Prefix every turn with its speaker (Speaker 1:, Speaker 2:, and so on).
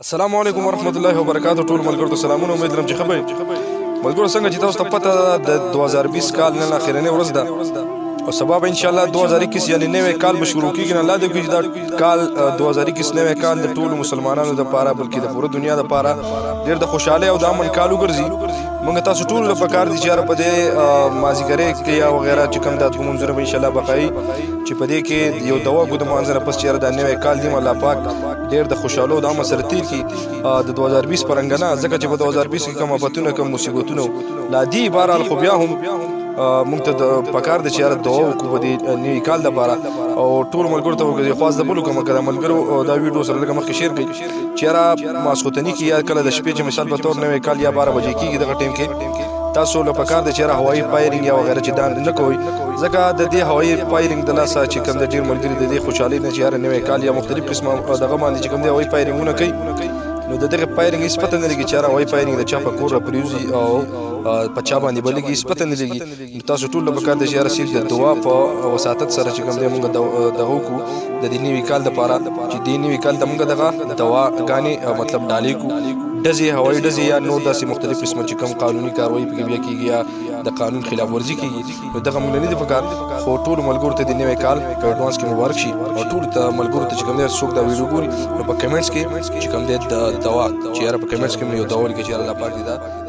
Speaker 1: السلام علیکم ورحمت الله وبرکاتہ. ټول ملګرو ته سلامونه. امید لرم چې ښه به ملګرو څنګه چې تاسو ته پته ده د 2020 کال نن اخرنۍ ورځ ده او سبا به ان شاء الله 2021 یعنی نوی کال به شروع کیږي. نه الله دې وکړي چې دا کال 2021 نوی کال د ټولو مسلمانانو لپاره بلکې د پوره دنیا لپاره ډېر د خوشحالۍ او د امن کال وګرځي. موږ تاسو ټول له پکار دي چې یاره په دې مازیګرۍ کې یا وغیره چې کوم دا لمونځونه به ان شاء الله به کوي چې په دې کې یو د وږو د لمانځه نه پس چې یاره دا نوی کال دی الله پاک ډېر د خوشحالو او د امن سره تېر کړي د 2020 په رنګه نه، ځکه چې په 2020 کې کوم آفتونه کوم مصیبتونه لا دي بهرحال خو بیا هم مونږ ته د پکار دی چې یاره دعا وکړو په دې نوي کال دپاره او ټولو ملګرو ته خواست د بل وکړم که د ملګرو دا ویډیو سره لږه مخکې شیر کړئ چې یاره ماسخوتني کې یا کله د شپې چې مثال په تور نوی کال یا 12 بجې کېږي دغه ټایم کې تاسو له پکار دی چې یاره هوایي فایرنګ یا وغیره چې دا نه کوئ، ځکه د دې هوایي فایرنګ د لاسه چې کوم د ډېر ملګري د دې خوشحالۍ نه چې یاره نوی کال یا مختلف قسمه دغه باندې چې کوم دی هوایي فایرنګونه کوي نو د دغه فایرنګ هېڅ پته نه لګي چې یاره هوایي فایرنګ د چا په کور راپرېوځي او په چا باندې به لګي هېڅ پته نه لګي. نو تاسو ټول له پکار دی چې یاره صرف د دعا په وساطت سره چې کوم دی مونږ دغه وکړو د دې نوي کال دپاره چې دې نوي کال ته مونږ دغه دواګانې مطلب ډالۍ کړو، ډزې هوایي ډزې یا نور داسې مختلف قسمه چې کوم قانوني کاروایي پکې بیا کېږي یا د قانون خلاف ورزي کېږي نو دغه مونږ نه دي پکار. خو ټولو ملګرو ته د نوی کال په اډوانس کې مبارک شي او ټولو ته ملګرو ته چې کوم دی څوک دا ویډیو ګوري نو په کمنټس کې چې کوم دی د دوا چې یاره په کمنټس کې مې یو دوا ولیکئ چې یاره الله پاک دې دا